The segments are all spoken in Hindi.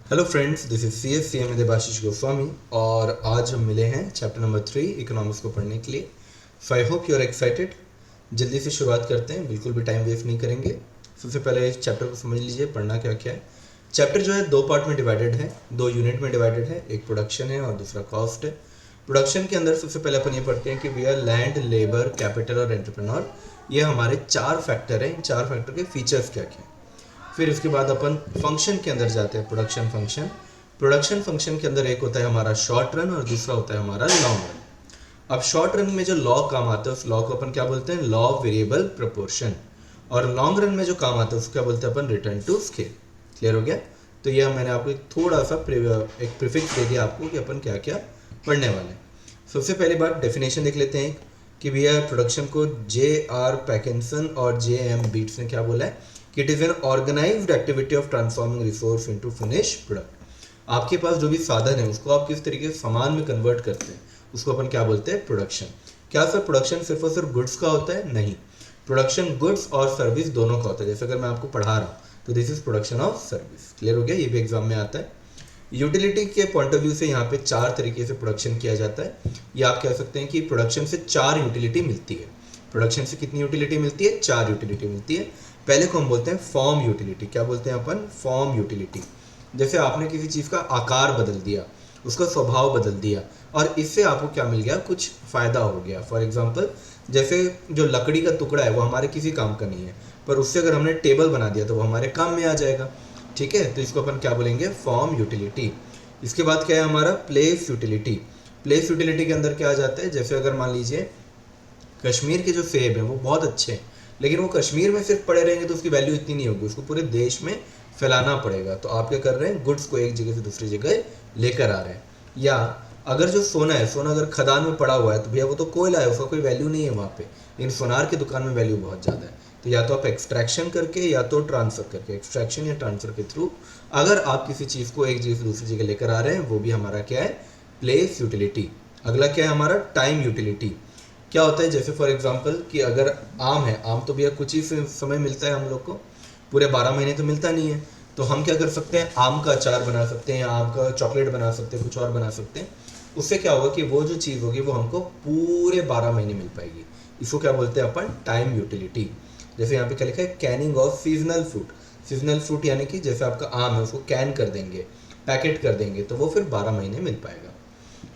Hello friends, this is C S C M Debashish Goswami और आज हम मिले हैं चैप्टर नंबर 3 इकोनॉमिक्स को पढ़ने के लिए। So I hope you are excited. जल्दी से शुरुआत करते हैं, बिल्कुल भी टाइम वेस्ट नहीं करेंगे। सबसे पहले इस चैप्टर को समझ लीजिए, पढ़ना क्या क्या है। चैप्टर जो है दो पार्ट में डिवाइडेड है, दो यूनिट में डिवाइडेड है। एक प्रोडक्शन है और दूसरा कॉस्ट है। प्रोडक्शन के अंदर सबसे पहले अपन ये पढ़ते हैं कि we are land, labour, capital और एंटरप्रेन्योर। ये हमारे चार फैक्टर हैं। इन चार फैक्टर के फीचर्स क्या क्या हैं। फिर इसके बाद अपन फंक्शन के अंदर जाते हैं, प्रोडक्शन फंक्शन। प्रोडक्शन फंक्शन के अंदर एक होता है हमारा शॉर्ट रन और दूसरा होता है हमारा लॉन्ग रन। अब शॉर्ट रन में जो लॉ काम आता है उस लॉ को अपन क्या बोलते हैं, लॉ ऑफ वेरिएबल प्रोपोर्शन। और लॉन्ग रन में जो काम आता है उसको क्या बोलते हैं अपन, रिटर्न टू स्केल। क्लियर हो गया। तो यह मैंने आपको एक थोड़ा सा एक प्रीफिक्स दे दिया आपको कि अपन क्या क्या पढ़ने वाले हैं। सबसे पहली बात डेफिनेशन देख लेते हैं कि भैया प्रोडक्शन को जे आर पैकिंसन और जे एम बीट्स ने क्या बोला है कि it is an organised activity of transforming resource into finish product. आपके पास जो भी साधन है उसको आप किस तरीके से सामान में कन्वर्ट करते हैं उसको अपन क्या बोलते हैं, प्रोडक्शन। क्या सर प्रोडक्शन सिर्फ और सिर्फ गुड्स का होता है? नहीं, प्रोडक्शन गुड्स और सर्विस दोनों का होता है। जैसे अगर मैं आपको पढ़ा रहा हूँ तो this is production of service. Clear हो गया, ये भी एग्जाम में आता है। यूटिलिटी के पॉइंट ऑफ व्यू से यहाँ पे चार तरीके से प्रोडक्शन किया जाता है। या आप कह सकते हैं कि प्रोडक्शन से चार यूटिलिटी मिलती है। प्रोडक्शन से कितनी यूटिलिटी मिलती है? चार यूटिलिटी मिलती है। पहले को हम बोलते हैं फॉर्म यूटिलिटी। क्या बोलते हैं अपन? Form utility. जैसे आपने किसी चीज़ का आकार बदल दिया, उसका स्वभाव बदल दिया और इससे आपको क्या मिल गया, कुछ फ़ायदा हो गया। फॉर एग्जांपल जैसे जो लकड़ी का टुकड़ा है वो हमारे किसी काम का नहीं है, पर उससे अगर हमने टेबल बना दिया तो वो हमारे काम में आ जाएगा। ठीक है, तो इसको अपन क्या बोलेंगे, फॉर्म यूटिलिटी। इसके बाद क्या है हमारा, प्लेस यूटिलिटी। प्लेस यूटिलिटी के अंदर क्या आ जाता है, जैसे अगर मान लीजिए कश्मीर के जो सेब हैं वो बहुत अच्छे हैं, लेकिन वो कश्मीर में सिर्फ पड़े रहेंगे तो उसकी वैल्यू इतनी नहीं होगी, उसको पूरे देश में फैलाना पड़ेगा। तो आप क्या कर रहे हैं, गुड्स को एक जगह से दूसरी जगह लेकर आ रहे हैं। या अगर जो सोना है, सोना अगर खदान में पड़ा हुआ है तो भैया वो तो कोयला है, उसका कोई वैल्यू नहीं है वहाँ पे, लेकिन सोनार की दुकान में वैल्यू बहुत ज़्यादा है। तो या तो आप एक्सट्रैक्शन करके या तो ट्रांसफ़र करके, एक्सट्रैक्शन या ट्रांसफ़र के थ्रू अगर आप किसी चीज़ को एक जगह से दूसरी जगह लेकर आ रहे हैं, वो भी हमारा क्या है, प्लेस यूटिलिटी। अगला क्या है हमारा, टाइम यूटिलिटी। क्या होता है, जैसे फॉर एग्जांपल कि अगर आम है, आम तो भैया कुछ ही समय मिलता है हम लोग को, पूरे 12 महीने तो मिलता नहीं है। तो हम क्या कर सकते हैं, आम का अचार बना सकते हैं, आम का चॉकलेट बना सकते हैं, कुछ और बना सकते हैं। उससे क्या होगा कि वो जो चीज़ होगी वो हमको पूरे 12 महीने मिल पाएगी। इसको क्या बोलते हैं अपन, टाइम यूटिलिटी। जैसे यहाँ पे क्या लिखा है, Canning of seasonal fruit. Seasonal fruit यानी कि जैसे आपका आम है उसको कैन कर देंगे, पैकेट कर देंगे, तो वो फिर 12 महीने मिल पाएगा।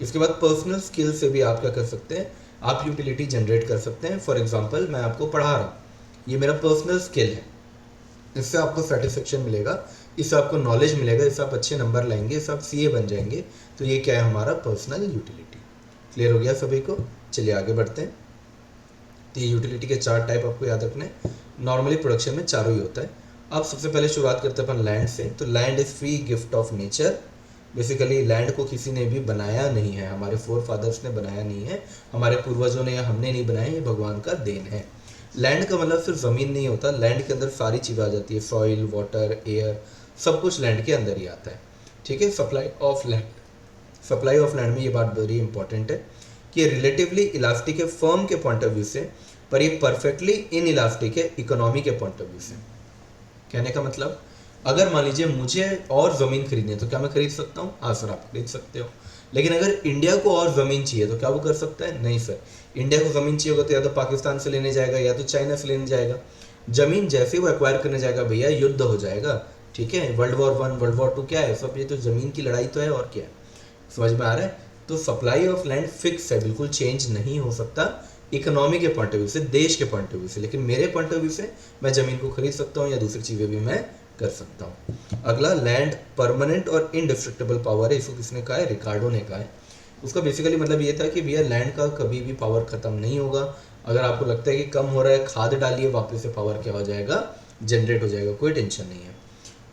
इसके बाद पर्सनल स्किल से भी आप क्या कर सकते हैं, आप यूटिलिटी जनरेट कर सकते हैं। फॉर एग्जांपल मैं आपको पढ़ा रहा हूँ, ये मेरा पर्सनल स्किल है, इससे आपको सेटिस्फेक्शन मिलेगा, इससे आपको नॉलेज मिलेगा, इससे आप अच्छे नंबर लाएंगे, इससे आप सीए बन जाएंगे। तो ये क्या है हमारा पर्सनल यूटिलिटी। क्लियर हो गया सभी को? चलिए आगे बढ़ते हैं। तो ये यूटिलिटी के चार टाइप आपको याद रखने। नॉर्मली प्रोडक्शन में चारों ही होता है। अब सबसे पहले शुरुआत करते हैं अपन लैंड से। तो land is free gift of nature. Basically land को किसी ने भी बनाया नहीं है, हमारे फोर फादर्स ने बनाया नहीं है, हमारे पूर्वजों ने या हमने नहीं बनाया, ये भगवान का देन है। लैंड का मतलब सिर्फ ज़मीन नहीं होता, लैंड के अंदर सारी चीज़ें आ जाती है, सॉइल, वाटर, एयर, सब कुछ लैंड के अंदर ही आता है। ठीक है, supply of land. Supply of land में ये बात वेरी इंपॉर्टेंट है कि रिलेटिवली इलास्टिक है फर्म के पॉइंट ऑफ व्यू से, पर ये परफेक्टली इन इलास्टिक है इकोनॉमी के पॉइंट ऑफ व्यू से। कहने का मतलब, अगर मान लीजिए मुझे और ज़मीन खरीदनी है तो क्या मैं खरीद सकता हूँ? हाँ सर, आप खरीद सकते हो। लेकिन अगर इंडिया को और ज़मीन चाहिए तो क्या वो कर सकता है? नहीं सर। इंडिया को ज़मीन चाहिए होगा तो या तो पाकिस्तान से लेने जाएगा या तो चाइना से लेने जाएगा। ज़मीन जैसे वो एक्वायर करने जाएगा भैया, युद्ध हो जाएगा। ठीक है, वर्ल्ड वॉर 1, वर्ल्ड वॉर 2 क्या है सब, ये तो ज़मीन की लड़ाई तो है, और क्या है। समझ में आ रहा है? तो सप्लाई ऑफ लैंड फिक्स है, बिल्कुल चेंज नहीं हो सकता इकोनॉमी के पॉइंट ऑफ व्यू से, देश के पॉइंट ऑफ व्यू से। लेकिन मेरे पॉइंट ऑफ व्यू से मैं ज़मीन को खरीद सकता हूँ या दूसरी चीज़ें भी मैं कर सकता हूँ। अगला, लैंड परमानेंट और इनडिस्ट्रक्टेबल पावर है। इसको किसने कहा है? रिकार्डो ने कहा है। उसका बेसिकली मतलब ये था कि भैया लैंड का कभी भी पावर ख़त्म नहीं होगा। अगर आपको लगता है कि कम हो रहा है, खाद डालिए, वापस से पावर क्या हो जाएगा, जनरेट हो जाएगा, कोई टेंशन नहीं है।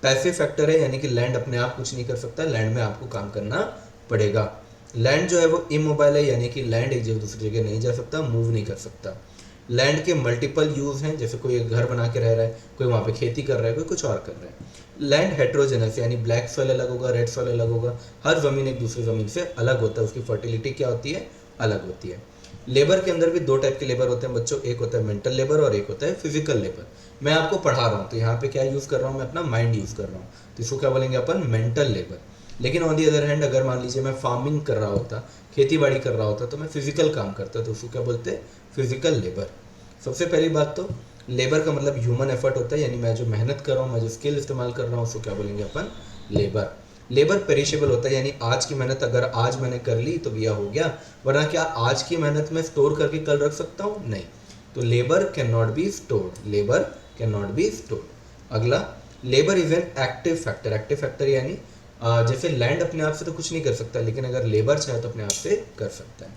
पैसिव फैक्टर है, यानी कि लैंड अपने आप कुछ नहीं कर सकता, लैंड में आपको काम करना पड़ेगा। लैंड जो है वो इमोबाइल है, यानी कि लैंड एक जगह दूसरी जगह नहीं जा सकता, मूव नहीं कर सकता। लैंड के मल्टीपल यूज़ हैं, जैसे कोई एक घर बना के रह रहा है, कोई वहाँ पे खेती कर रहा है, कोई कुछ और कर रहा है। लैंड हेट्रोजेनस, यानी ब्लैक सॉइल अलग होगा, रेड सॉइल अलग होगा, हर ज़मीन एक दूसरी ज़मीन से अलग होता है, उसकी फर्टिलिटी क्या होती है, अलग होती है। लेबर के अंदर भी दो टाइप के लेबर होते हैं बच्चों, एक होता है मेंटल लेबर और एक होता है फिजिकल लेबर। मैं आपको पढ़ा रहा हूँ तो यहाँ पे क्या यूज़ कर रहा हूँ, मैं अपना माइंड यूज़ कर रहा हूँ। तो इसको क्या बोलेंगे अपन, मेंटल लेबर। लेकिन ऑन दी अदर हैंड अगर मान लीजिए मैं फार्मिंग कर रहा होता, खेती बाड़ी कर रहा होता, तो मैं फिजिकल काम करता, तो उसको क्या बोलते हैं, फिजिकल लेबर। सबसे पहली बात तो लेबर का मतलब ह्यूमन एफर्ट होता है, यानी मैं जो मेहनत कर रहा हूँ, मैं जो स्किल इस्तेमाल कर रहा हूँ, उसको क्या बोलेंगे अपन, लेबर। लेबर पेरिशेबल होता है, यानी आज की मेहनत अगर आज मैंने कर ली तो भैया हो गया, वरना क्या आज की मेहनत मैं स्टोर करके कल रख सकता हूँ, नहीं। तो labour can not be stored, labour can not be stored. अगला, labour is an active factor. Active factor यानी जैसे लैंड अपने आप से तो कुछ नहीं कर सकता, लेकिन अगर लेबर चाहे तो अपने आप से कर सकता है।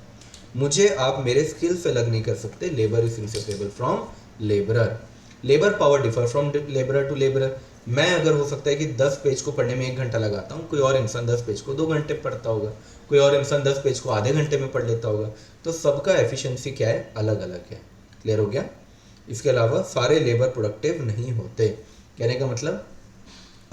मुझे आप मेरे स्किल से अलग नहीं कर सकते, labour is inseparable from labourer. Labour power differ from labourer to labourer. मैं अगर हो सकता है कि 10 पेज को पढ़ने में 1 घंटा लगाता हूँ, कोई और इंसान 10 पेज को 2 घंटे पढ़ता होगा, कोई और इंसान 10 पेज को आधे घंटे में पढ़ लेता होगा। तो सबका एफिशिएंसी क्या है, अलग अलग है। क्लियर हो गया। इसके अलावा सारे लेबर प्रोडक्टिव नहीं होते। कहने का मतलब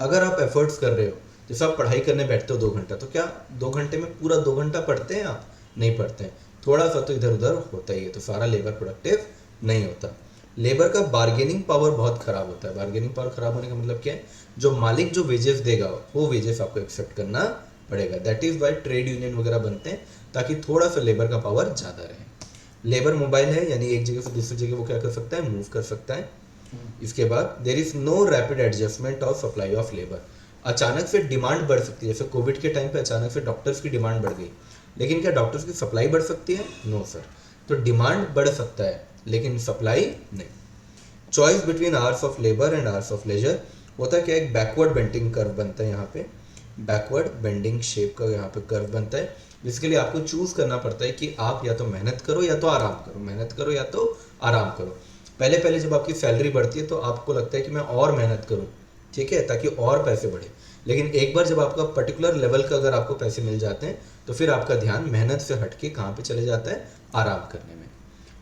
अगर आप एफर्ट्स कर रहे हो, जैसे आप पढ़ाई करने बैठते हो 2 घंटा, तो क्या 2 घंटे में पूरा 2 घंटा पढ़ते हैं आप, नहीं पढ़ते हैं, थोड़ा सा तो इधर उधर होता ही है, तो सारा लेबर प्रोडक्टिव नहीं होता। लेबर का बार्गेनिंग पावर बहुत खराब होता है। बार्गेनिंग पावर खराब होने का मतलब क्या है, जो मालिक जो वेजेस देगा वो वेजेस आपको एक्सेप्ट करना पड़ेगा। That is why trade union वगैरह बनते हैं, ताकि थोड़ा सा लेबर का पावर ज़्यादा रहे। लेबर मोबाइल है, यानी एक जगह से दूसरी जगह वो क्या कर सकता है, मूव कर सकता है। इसके बाद there is no rapid adjustment of supply of labour. अचानक से डिमांड बढ़ सकती है, जैसे कोविड के टाइम पे अचानक से डॉक्टर्स की डिमांड बढ़ गई, लेकिन क्या डॉक्टर्स की सप्लाई बढ़ सकती है, नो सर। तो डिमांड बढ़ सकता है लेकिन सप्लाई नहीं। Choice between hours of labour and hours of leisure होता है क्या, एक बैकवर्ड बेंडिंग कर्व बनता है यहाँ पे, बैकवर्ड बेंडिंग शेप का यहाँ पे कर्व बनता है, जिसके लिए आपको चूज करना पड़ता है कि आप या तो मेहनत करो या तो आराम करो, मेहनत करो या तो आराम करो। पहले पहले जब आपकी सैलरी बढ़ती है तो आपको लगता है कि मैं और मेहनत करूँ, ठीक है, ताकि और पैसे बढ़े। लेकिन एक बार जब आपका पर्टिकुलर लेवल का अगर आपको पैसे मिल जाते हैं, तो फिर आपका ध्यान मेहनत से हटके कहाँ पे चले जाता है, आराम करने में।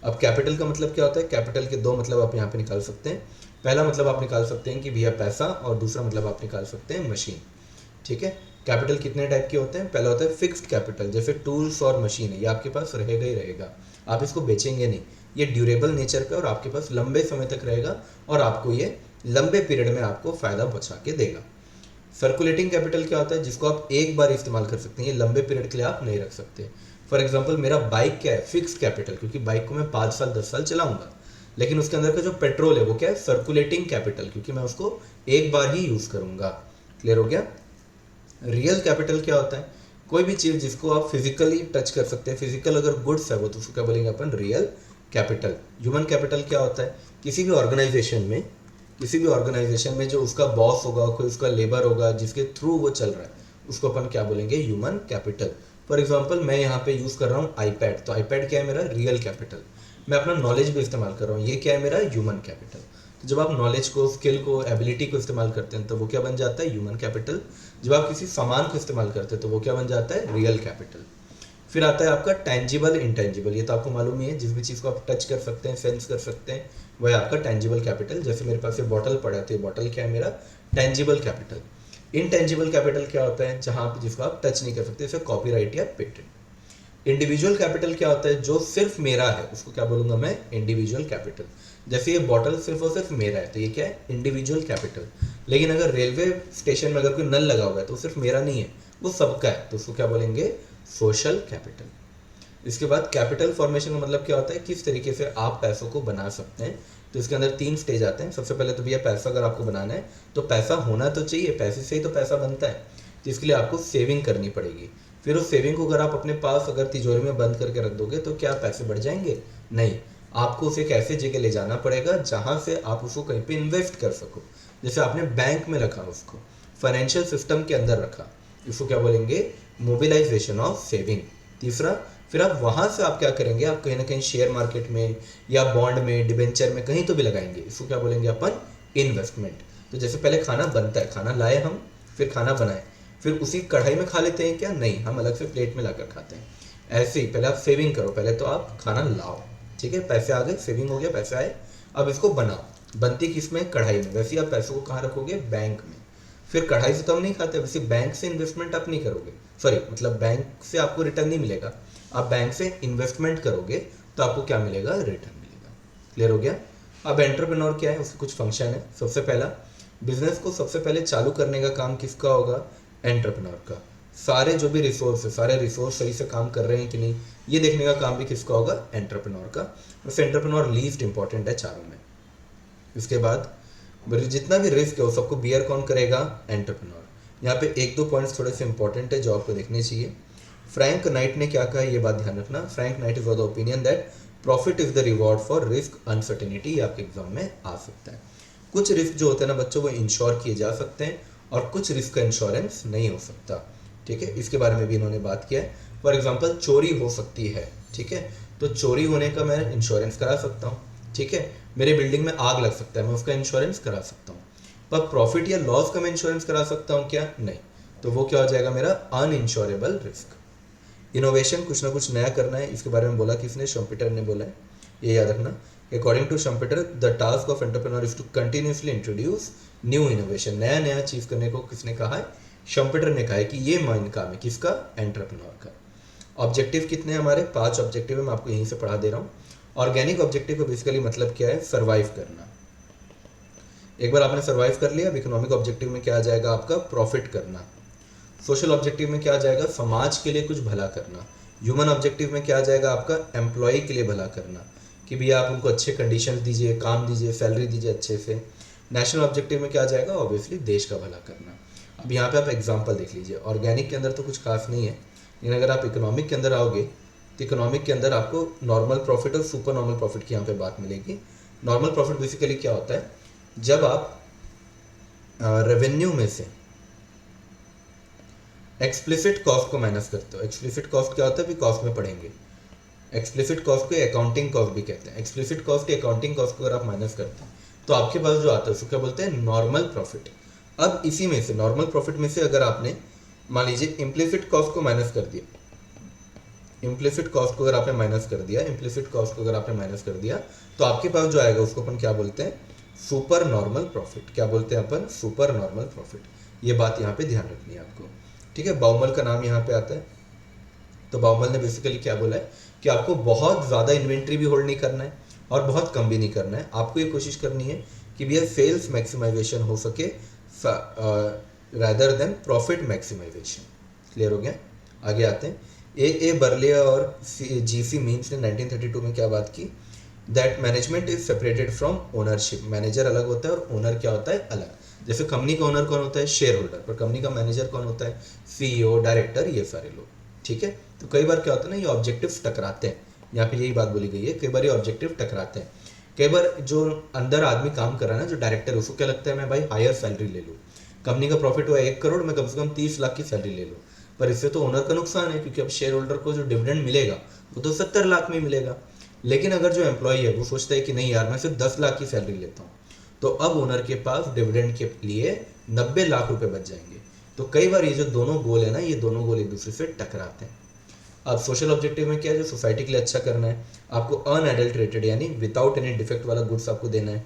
अब कैपिटल का मतलब क्या होता है, कैपिटल के 2 मतलब आप यहाँ पे निकाल सकते हैं। पहला मतलब आप निकाल सकते हैं कि भैया पैसा, और दूसरा मतलब आप निकाल सकते हैं मशीन। ठीक है, कैपिटल कितने टाइप के होते हैं, पहला होता है फिक्स्ड कैपिटल, जैसे टूल्स और मशीन है, ये आपके पास रहेगा ही रहेगा, आप इसको बेचेंगे नहीं, ये ड्यूरेबल नेचर का और आपके पास लंबे समय तक रहेगा और आपको ये लंबे पीरियड में आपको फायदा पहुंचा के देगा। सर्कुलेटिंग कैपिटल क्या होता है, जिसको आप एक बार इस्तेमाल कर सकते हैं, ये लंबे पीरियड के लिए आप नहीं रख सकते। फॉर एग्जाम्पल मेरा बाइक क्या है, फिक्स कैपिटल, क्योंकि बाइक को मैं 5 साल 10 साल चलाऊंगा, लेकिन उसके अंदर का जो पेट्रोल है वो क्या है, सर्कुलेटिंग कैपिटल, क्योंकि मैं उसको एक बार ही यूज करूंगा। क्लियर हो गया। रियल कैपिटल क्या होता है, कोई भी चीज़ जिसको आप फिजिकली टच कर सकते हैं, फिजिकल अगर गुड्स है वो, तो उसको क्या बोलेंगे अपन, रियल कैपिटल। ह्यूमन कैपिटल क्या होता है, किसी भी ऑर्गेनाइजेशन में, किसी भी ऑर्गेनाइजेशन में जो उसका बॉस होगा, कोई उसका लेबर होगा, जिसके थ्रू वो चल रहा है, उसको अपन क्या बोलेंगे, ह्यूमन कैपिटल। फॉर एग्जाम्पल मैं यहाँ पे यूज़ कर रहा हूँ आईपैड, तो आईपैड क्या है मेरा, रियल कैपिटल। मैं अपना नॉलेज भी इस्तेमाल कर रहा हूँ, ये क्या है मेरा, ह्यूमन कैपिटल। तो जब आप नॉलेज को, स्किल को, एबिलिटी को इस्तेमाल करते हैं तो वो क्या बन जाता है, ह्यूमन कैपिटल। जब आप किसी सामान को इस्तेमाल करते हैं तो वो क्या बन जाता है, रियल कैपिटल। फिर आता है आपका टेंजिबल इंटेंजिबल, ये तो आपको मालूम ही है, जिस भी चीज़ को आप टच कर सकते हैं, सेंस कर सकते हैं, वह है आपका टेंजिबल कैपिटल। जैसे मेरे पास ये बॉटल पड़ा है, तो ये बॉटल क्या है मेरा, टेंजिबल कैपिटल। इनटेंजिबल कैपिटल क्या होता है, जहाँ आप जिसको आप टच नहीं कर सकते, जैसे कॉपीराइट या पेटेंट। इंडिविजुअल कैपिटल क्या होता है, जो सिर्फ मेरा है, उसको क्या बोलूंगा मैं, इंडिविजुअल कैपिटल। जैसे ये बॉटल सिर्फ और सिर्फ मेरा है, तो ये क्या है, इंडिविजुअल कैपिटल। लेकिन अगर रेलवे स्टेशन में अगर कोई नल लगा हुआ है, तो वो सिर्फ मेरा नहीं है, वो सबका है, तो उसको क्या बोलेंगे, सोशल कैपिटल। इसके बाद कैपिटल फॉर्मेशन का मतलब क्या होता है, किस तरीके से आप पैसों को बना सकते हैं। तो इसके अंदर 3 स्टेज आते हैं। सबसे पहले तो भैया पैसा अगर आपको बनाना है तो पैसा होना तो चाहिए, पैसे से ही तो पैसा बनता है, तो इसके लिए आपको सेविंग करनी पड़ेगी। फिर उस सेविंग को अगर आप अपने पास अगर तिजोरी में बंद करके रख दोगे तो क्या पैसे बढ़ जाएंगे, नहीं। आपको उसे एक ऐसे जगह ले जाना पड़ेगा जहाँ से आप उसको कहीं पे इन्वेस्ट कर सको। जैसे आपने बैंक में रखा, उसको फाइनेंशियल सिस्टम के अंदर रखा, इसको क्या बोलेंगे, मोबिलाइजेशन ऑफ सेविंग। तीसरा, फिर आप वहाँ से आप क्या करेंगे, आप कहीं ना कहीं शेयर मार्केट में या बॉन्ड में, डिबेंचर में, कहीं तो भी लगाएंगे, इसको क्या बोलेंगे अपन, इन्वेस्टमेंट। तो जैसे पहले खाना बनता है, खाना लाए हम, फिर खाना बनाए, फिर उसी कढ़ाई में खा लेते हैं क्या, नहीं, हम अलग से प्लेट में लाकर खाते हैं। ऐसे ही पहले आप सेविंग करो, पहले तो आप खाना लाओ, ठीक है, पैसे आ गए, सेविंग हो गया, पैसे आए, अब इसको बनाओ। बनती किस में, कढ़ाई में। वैसे ही आप पैसों को कहाँ रखोगे, बैंक में। फिर कढ़ाई से तो हम नहीं खाते, वैसे बैंक से इन्वेस्टमेंट आप नहीं करोगे, सॉरी मतलब बैंक से आपको रिटर्न नहीं मिलेगा, आप बैंक से इन्वेस्टमेंट करोगे तो आपको क्या मिलेगा, रिटर्न मिलेगा। क्लियर हो गया। अब एंटरप्रेन्योर क्या है, उसके कुछ फंक्शन है। सबसे पहला, बिजनेस को सबसे पहले चालू करने का काम किसका होगा? एंटरप्रेन्योर का। सारे जो भी रिसोर्स है, सारे रिसोर्स सही से काम कर रहे हैं कि नहीं, ये देखने का काम भी किसका होगा? एंटरप्रेन्योर का। वैसे एंटरप्रेन्योर लीस्ट इंपॉर्टेंट है चारों में। इसके बाद जितना भी रिस्क है वो सबको बियर कौन करेगा? एंटरप्रेन्योर। यहाँ पे एक दो पॉइंट्स थोड़े से इंपॉर्टेंट है जो आपको देखने चाहिए। फ्रैंक नाइट ने क्या कहा, ये बात ध्यान रखना। Frank night is of the opinion that profit is the reward for risk uncertainty. ये आपके एग्जाम में आ सकता है। कुछ रिस्क जो होते हैं ना बच्चों, वो इंश्योर किए जा सकते हैं और कुछ रिस्क का इंश्योरेंस नहीं हो सकता। ठीक है, इसके बारे में भी इन्होंने बात किया है। फॉर एग्जाम्पल चोरी हो सकती है, ठीक है, तो चोरी होने का मैं इंश्योरेंस करा सकता हूँ। ठीक है, मेरे बिल्डिंग में आग लग सकता है, मैं उसका इंश्योरेंस करा सकता हूँ। पर प्रॉफिट या लॉस का मैं इंश्योरेंस करा सकता हूँ क्या? नहीं। तो वो क्या हो जाएगा मेरा? अनइंश्योरेबल रिस्क। इनोवेशन, कुछ ना कुछ नया करना है, इसके बारे में बोला किसने? शम्पीटर ने बोला है, ये याद रखना। According to Schumpeter the task of entrepreneur is to continuously introduce new innovation. नया नया चीज करने को किसने कहा है? शम्पीटर ने कहा है कि ये मेन काम है किसका? एंटरप्रेन्योर का। ऑब्जेक्टिव कितने हैं हमारे? 5 ऑब्जेक्टिव है, मैं आपको यहीं से पढ़ा दे रहा हूँ। ऑर्गेनिक ऑब्जेक्टिव का बेसिकली मतलब क्या है? सर्वाइव करना। एक बार आपने सर्वाइव कर लिया, अब इकोनॉमिक ऑब्जेक्टिव में क्या आ जाएगा आपका? प्रॉफिट करना। सोशल ऑब्जेक्टिव में क्या आ जाएगा? समाज के लिए कुछ भला करना। ह्यूमन ऑब्जेक्टिव में क्या आ जाएगा आपका? एम्प्लॉय के लिए भला करना, कि भैया आप उनको अच्छे कंडीशन दीजिए, काम दीजिए, सैलरी दीजिए अच्छे से। नेशनल ऑब्जेक्टिव में क्या आ जाएगा? ऑब्वियसली देश का भला करना। अब यहाँ पे आप एग्जाम्पल देख लीजिए। ऑर्गेनिक के अंदर तो कुछ खास नहीं है, लेकिन अगर आप इकोनॉमिक के अंदर आओगे तो इकोनॉमिक के अंदर आपको नॉर्मल प्रॉफिट और सुपर नॉर्मल प्रॉफिट की यहाँ पे बात मिलेगी। नॉर्मल प्रॉफिट बेसिकली क्या होता है? जब आप रेवेन्यू में से एक्सप्लिसिट कॉस्ट को माइनस करते हो। एक्सप्लिसिट कॉस्ट क्या होता है? भी कॉस्ट में पढ़ेंगे। एक्सप्लिसिट कॉस्ट को अकाउंटिंग कॉस्ट भी कहते हैं। एक्सप्लिसिट कॉस्ट अकाउंटिंग कॉस्ट को अगर आप माइनस करते हैं तो आपके पास जो आता है उसको क्या बोलते हैं? Normal profit. अब इसी में से, नॉर्मल प्रॉफिट में से अगर आपने मान लीजिए इम्प्लिसिट कॉस्ट को माइनस कर दिया, इम्प्लिसिट कॉस्ट को अगर आपने माइनस कर दिया, इम्प्लिसिट कॉस्ट को अगर आपने माइनस कर दिया, तो आपके पास जो आएगा उसको अपन क्या बोलते हैं? Super normal profit. क्या बोलते हैं अपन? Super normal profit. ये बात यहाँ पे ध्यान रखनी है आपको। ठीक है, बाउमल का नाम यहाँ पे आता है। तो बाउमल ने बेसिकली क्या बोला है कि आपको बहुत ज़्यादा इन्वेंट्री भी होल्ड नहीं करना है और बहुत कम भी नहीं करना है। आपको ये कोशिश करनी है कि भैया सेल्स मैक्सिमाइजेशन हो सके rather than profit maximisation. Clear हो गया? आगे आते हैं। ए बर्ले और जीसी मीन्स ने 1932 में क्या बात की? That management is separated from ownership. Manager अलग होता है और ओनर क्या होता है? अलग। जैसे कंपनी का ओनर कौन होता है? Share holder. पर कंपनी का मैनेजर कौन होता है? सीईओ, डायरेक्टर, ये सारे लोग। ठीक है, तो कई बार क्या होता है ना, ये ऑब्जेक्टिव्स टकराते हैं। यहाँ पे यही बात बोली गई है, कई बार ये ऑब्जेक्टिव टकराते हैं। कई बार जो अंदर आदमी काम कर रहा है ना, जो डायरेक्टर, उसको क्या लगता है मैं भाई हायर सैलरी ले लूँ। कंपनी का प्रॉफिट हुआ 1 करोड़, मैं कम से कम 30 लाख की सैलरी ले लूँ। पर इससे तो ओनर का नुकसान है, क्योंकि अब शेयर होल्डर को जो डिविडेंड मिलेगा वो तो 70 लाख में मिलेगा। लेकिन अगर जो एम्प्लॉय है वो सोचता है कि नहीं यार, मैं सिर्फ 10 लाख की सैलरी लेता हूँ, तो अब ओनर के पास डिविडेंड के लिए 90 लाख रुपए बच जाएंगे। तो कई बार ये जो दोनों गोल है ना, ये दोनों गोल एक दूसरे से टकराते हैं। अब सोशल ऑब्जेक्टिव में क्या है? जो सोसाइटी के लिए अच्छा करना है, आपको अनएडल्टरेटेड यानी विदाउट एनी डिफेक्ट वाला गुड्स आपको देना है।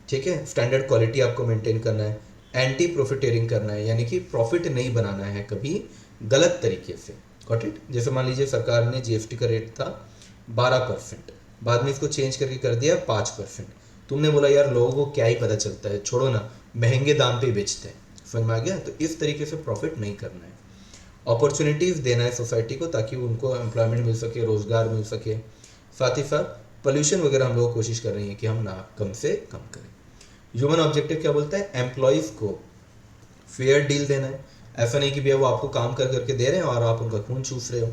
ठीक है, स्टैंडर्ड क्वालिटी आपको मेंटेन करना है। एंटी प्रॉफिटेरिंग करना है, यानी कि प्रॉफिट नहीं बनाना है कभी गलत तरीके से। Got it? जैसे मान लीजिए सरकार ने जीएसटी का रेट था 12%, बाद में इसको चेंज करके कर दिया 5%। तुमने बोला यार लोगों को क्या ही पता चलता है, छोड़ो ना, महंगे दाम पे बेचते हैं। समझ में आ गया? तो इस तरीके से प्रॉफिट नहीं करना है। अपॉर्चुनिटीज़ देना है सोसाइटी को, ताकि उनको एम्प्लॉयमेंट मिल सके, रोज़गार मिल सके। साथ ही साथ पोल्यूशन वगैरह हम लोग कोशिश कर रहे हैं कि हम ना कम से कम करें। ह्यूमन ऑब्जेक्टिव क्या बोलता है? एम्प्लॉयज़ को फेयर डील देना है। ऐसा नहीं कि भैया वो आपको काम कर करके दे रहे हैं और आप उनका खून चूस रहे हो।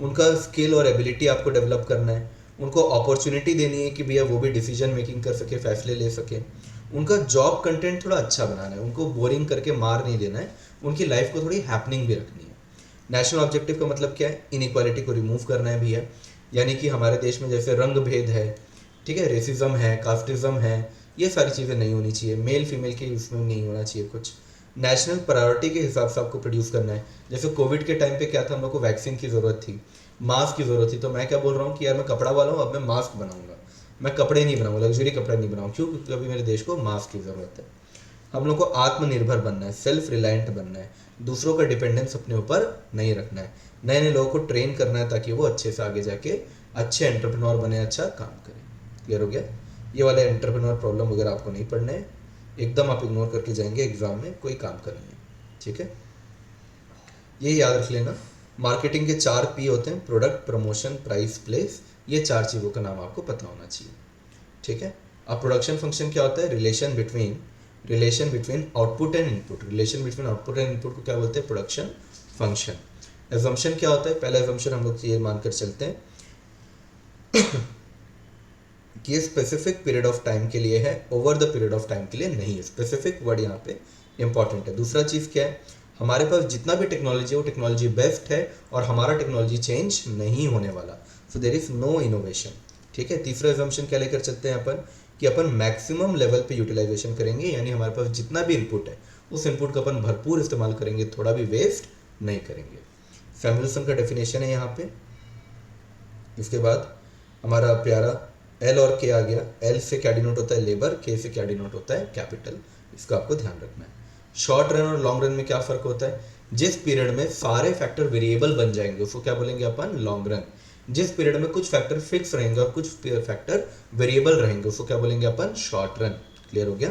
उनका स्किल और एबिलिटी आपको डेवलप करना है। उनको अपॉर्चुनिटी देनी है कि भैया वो भी डिसीजन मेकिंग कर सके, फैसले ले सके। उनका जॉब कंटेंट थोड़ा अच्छा बनाना है, उनको बोरिंग करके मार नहीं देना है, उनकी लाइफ को थोड़ी हैपनिंग भी रखनी है। नेशनल ऑब्जेक्टिव का मतलब क्या है? इनइक्वालिटी को रिमूव करना है भैया, यानी कि हमारे देश में जैसे रंग भेद है, ठीक है, रेसिज्म है, कास्टिज्म है, ये सारी चीज़ें नहीं होनी चाहिए। मेल फीमेल के उसमें नहीं होना चाहिए कुछ। नेशनल प्रायोरिटी के हिसाब से आपको प्रोड्यूस करना है। जैसे कोविड के टाइम पे क्या था, हम लोग को वैक्सीन की ज़रूरत थी, मास्क की ज़रूरत थी, तो मैं क्या बोल रहा हूँ कि यार मैं कपड़ा वाला हूँ, अब मैं मास्क बनाऊंगा, मैं कपड़े नहीं बनाऊंगा, लग्जरी कपड़े नहीं बनाऊँ। क्यों? क्योंकि अभी मेरे देश को मास्क की ज़रूरत है। हम लोग को आत्मनिर्भर बनना है, सेल्फ रिलायंट बनना है, दूसरों का डिपेंडेंस अपने ऊपर नहीं रखना है। नए नए लोगों को ट्रेन करना है ताकि वो अच्छे से आगे जाके अच्छे एंटरप्रेन्योर बने, अच्छा काम करें। क्लियर हो गया? ये वाले एंटरप्रेन्योर प्रॉब्लम वगैरह आपको नहीं पढ़ना है। एकदम आप इग्नोर करके जाएंगे एग्जाम में, कोई काम का नहीं है, ठीक है। ये याद रख लेना, मार्केटिंग के 4 P होते हैं, प्रोडक्ट, प्रमोशन, प्राइस, प्लेस। ये 4 चीज़ों का नाम आपको पता होना चाहिए, ठीक है। अब प्रोडक्शन फंक्शन क्या होता है? Relation between output and input. Relation between output and input को क्या बोलते हैं? Production function. एजम्पशन क्या होता है? पहला एजम्पशन हम लोग ये मानकर चलते हैं कि ये स्पेसिफिक पीरियड ऑफ टाइम के लिए है, over the period of time के लिए नहीं है। स्पेसिफिक वर्ड यहाँ पे इंपॉर्टेंट है। दूसरा चीज़ क्या है? हमारे पास जितना भी टेक्नोलॉजी है वो टेक्नोलॉजी बेस्ट है और हमारा टेक्नोलॉजी चेंज नहीं होने वाला, so there is no innovation, ठीक है। तीसरा एजम्पशन क्या लेकर चलते हैं अपन कि अपन मैक्सिमम लेवल पे यूटिलाइजेशन करेंगे, यानी हमारे पास जितना भी इनपुट है उस इनपुट का अपन भरपूर इस्तेमाल करेंगे, थोड़ा भी वेस्ट नहीं करेंगे। फैमिलिज्म का डेफिनेशन है यहाँ पे। इसके बाद हमारा प्यारा एल और के आ गया। एल से क्या डिनोट होता है? लेबर। के से क्या डिनोट होता है? कैपिटल। इसका आपको ध्यान रखना है। शॉर्ट रन और लॉन्ग रन में क्या फ़र्क होता है? जिस पीरियड में सारे फैक्टर वेरिएबल बन जाएंगे उसको क्या बोलेंगे अपन? Long run. जिस पीरियड में कुछ फैक्टर फिक्स रहेंगे और कुछ फैक्टर वेरिएबल रहेंगे उसको क्या बोलेंगे अपन? Short run. क्लियर हो गया।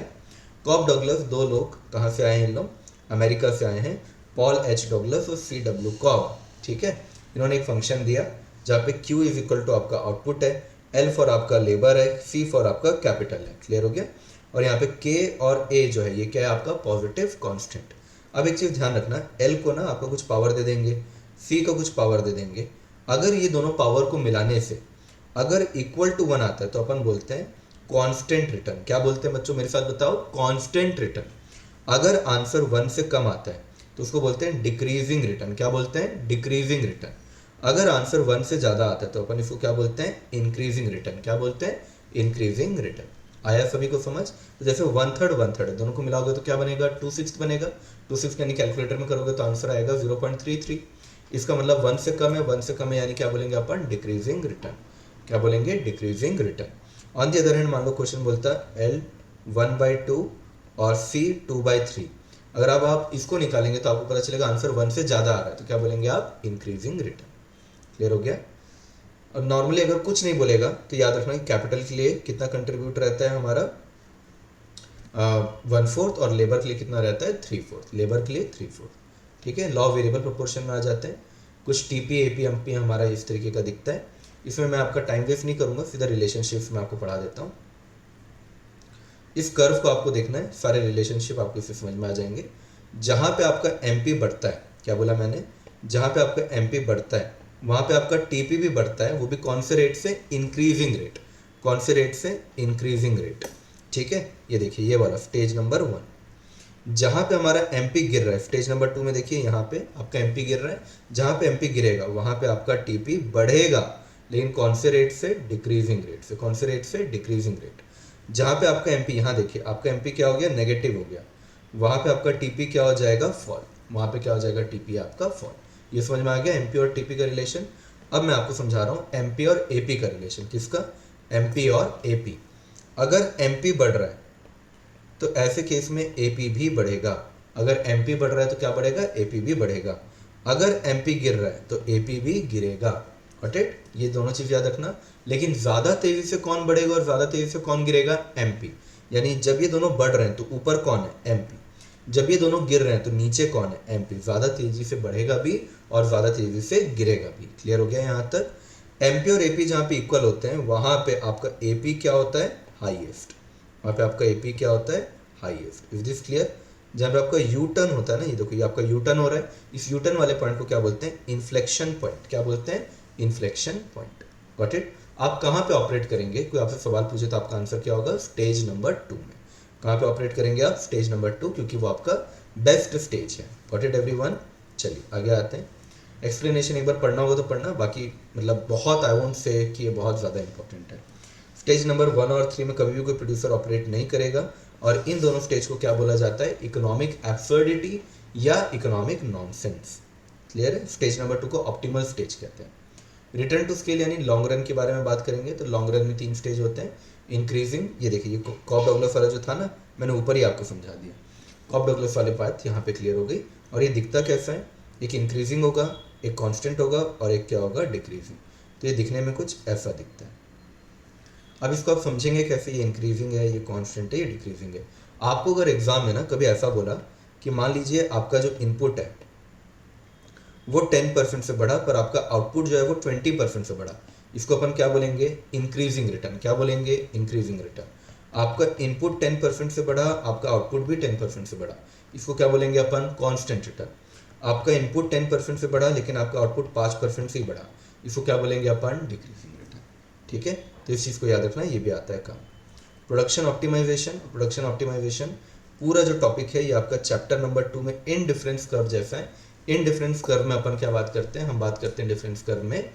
कॉब डगलस, 2 लोग कहाँ से आए हैं? इन लोग अमेरिका से आए हैं, पॉल एच डगलस और सी डब्ल्यू कॉब, ठीक है। इन्होंने एक फंक्शन दिया जहाँ पे Q इज इक्वल टू आपका आउटपुट है, L फॉर आपका लेबर है, C फॉर आपका कैपिटल है। क्लियर हो गया। और यहाँ पे K और A जो है ये क्या है? आपका पॉजिटिव कांस्टेंट। अब एक चीज़ ध्यान रखना, L को ना आपको कुछ पावर दे देंगे, C को कुछ पावर दे देंगे। अगर ये दोनों पावर को मिलाने से अगर इक्वल टू 1 आता है तो अपन बोलते हैं कांस्टेंट रिटर्न। क्या बोलते हैं बच्चों? मेरे साथ बताओ। Constant return. अगर आंसर 1 से कम आता है तो उसको बोलते हैं डिक्रीजिंग रिटर्न। क्या बोलते हैं? Decreasing return. अगर आंसर 1 से ज़्यादा आता है तो अपन इसको क्या बोलते हैं? Increasing return. क्या बोलते हैं? Increasing return. आया सभी को समझ? तो जैसे 1/3 दोनों को मिलाओगे तो क्या बनेगा? 2/6 बनेगा। 2/6 यानी कैलकुलेटर में करोगे तो आंसर आएगा 0.33। इसका मतलब 1 से कम है, 1 से कम है यानी क्या बोलेंगे अपन? Decreasing return. क्या बोलेंगे? Decreasing return. On the other hand मान लो क्वेश्चन बोलता है L 1/2 और C 2/3। अगर अब आप इसको निकालेंगे तो आपको पता चलेगा आंसर 1 से ज़्यादा आ रहा है तो क्या बोलेंगे आप? Increasing return. क्लियर हो गया। और नॉर्मली अगर कुछ नहीं बोलेगा तो याद रखना कि कैपिटल के लिए कितना कंट्रीब्यूट रहता है हमारा? 1/4 और लेबर के लिए कितना रहता है? 3/4। लेबर के लिए 3/4, ठीक है। लॉ वेरिएबल प्रोपोर्शन में आ जाते हैं। कुछ टीपी एपी एमपी हमारा इस तरीके का दिखता है। इसमें मैं आपका टाइम वेस्ट नहीं करूंगा, सीधा रिलेशनशिप्स में आपको पढ़ा देता हूँ। इस कर्व को आपको देखना है, सारे रिलेशनशिप आपको इससे समझ में आ जाएंगे। जहाँ पे आपका एमपी बढ़ता है, क्या बोला मैंने? जहाँ पे आपका एमपी बढ़ता है वहाँ पे आपका टीपी भी बढ़ता है, वो भी कौन से रेट से? Increasing rate. कौन से रेट से? इंक्रीजिंग रेट, ठीक है। ये देखिए ये वाला स्टेज नंबर 1। जहाँ पे हमारा एमपी गिर रहा है, स्टेज नंबर 2 में देखिए यहाँ पे आपका एमपी गिर रहा है। जहाँ पे एमपी गिरेगा वहाँ पे आपका टीपी बढ़ेगा, लेकिन कौन से रेट से? डिक्रीजिंग रेट से। कौन से रेट से? Decreasing rate. जहाँ पे आपका एमपी, यहाँ देखिए आपका एमपी क्या हो गया? नेगेटिव हो गया, वहाँ पे आपका टीपी क्या हो जाएगा? फॉल। वहाँ पे क्या हो जाएगा? टीपी आपका फॉल। ये समझ में आ गया एमपी और टीपी का रिलेशन। अब मैं आपको समझा रहा हूँ एमपी और एपी का रिलेशन। किसका? एमपी और एपी। अगर एमपी बढ़ रहा है तो ऐसे केस में एपी भी बढ़ेगा। अगर एमपी बढ़ रहा है तो क्या बढ़ेगा? एपी भी बढ़ेगा। अगर एमपी गिर रहा है तो एपी भी गिरेगा। Got it? ये दोनों चीज़ याद रखना। लेकिन ज़्यादा तेज़ी से कौन बढ़ेगा और ज़्यादा तेज़ी से कौन गिरेगा? एमपी। यानी जब ये दोनों बढ़ रहे हैं तो ऊपर कौन है? एमपी। जब ये दोनों गिर रहे हैं तो नीचे कौन है? एमपी। ज़्यादा तेज़ी से बढ़ेगा भी और ज़्यादा तेज़ी से गिरेगा भी। क्लियर हो गया यहाँ तक? एमपी और एपी जहाँ पे इक्वल होते हैं वहाँ पे आपका एपी क्या होता है? हाईएस्ट। वहाँ पे आपका एपी क्या होता है? हाईएस्ट। Is this clear? जहाँ पे आपका यू टर्न होता है ना, ये देखो ये आपका यू टर्न हो रहा है, इस यू टर्न वाले पॉइंट को क्या बोलते हैं? Inflection point. क्या बोलते हैं? Inflection point. Got it? आप कहाँ पे ऑपरेट करेंगे? कोई आपसे सवाल पूछे तो आपका आंसर क्या होगा? स्टेज नंबर 2 में। कहाँ पे ऑपरेट करेंगे आप? स्टेज नंबर 2, क्योंकि वो आपका बेस्ट स्टेज है। Got it everyone? चलिए आगे आते हैं। एक्सप्लेनेशन एक बार पढ़ना होगा तो पढ़ना, बाकी मतलब बहुत आई वोंट से कि ये बहुत ज़्यादा इंपॉर्टेंट है। स्टेज नंबर 1 और 3 में कभी भी कोई प्रोड्यूसर ऑपरेट नहीं करेगा और इन दोनों स्टेज को क्या बोला जाता है? इकोनॉमिक एब्सर्डिटी या इकोनॉमिक नॉनसेंस। क्लियर है? स्टेज नंबर 2 को ऑप्टिमल स्टेज कहते हैं। रिटर्न टू स्केल यानी लॉन्ग रन के बारे में बात करेंगे तो लॉन्ग रन में 3 स्टेज होते हैं। इंक्रीजिंग, ये देखिए ये कॉब डगलस वाला जो था ना, मैंने ऊपर ही आपको समझा दिया। कॉब डगलस वाले बात यहाँ पे क्लियर हो गई। और ये दिखता कैसा है? एक इंक्रीजिंग होगा, एक कांस्टेंट होगा और एक क्या होगा? डिक्रीजिंग। तो ये दिखने में कुछ ऐसा दिखता है। अब इसको आप समझेंगे कैसे? ये इंक्रीजिंग है, ये कांस्टेंट है, ये डिक्रीजिंग है। आपको अगर एग्जाम में ना कभी ऐसा बोला कि मान लीजिए आपका जो इनपुट है वो 10% से बढ़ा पर आपका आउटपुट जो है वो 20% से बढ़ा, इसको अपन क्या बोलेंगे? Increasing return. क्या बोलेंगे? Increasing return. आपका इनपुट 10% से बढ़ा, आपका आउटपुट भी 10% से बढ़ा, इसको क्या बोलेंगे अपन? Constant return. आपका इनपुट 10% से बढ़ा लेकिन आपका आउटपुट 5% से ही बढ़ा, इसको क्या बोलेंगे अपन? Decreasing return. ठीक है, तो इस चीज़ को याद रखना, ये भी आता है काम। Production optimisation. प्रोडक्शन ऑप्टिमाइजेशन पूरा जो टॉपिक है ये आपका चैप्टर नंबर 2 में इनडिफरेंस कर्व जैसा है। इनडिफरेंस कर्व में अपन क्या बात करते हैं? हम बात करते हैं डिफरेंस कर्व में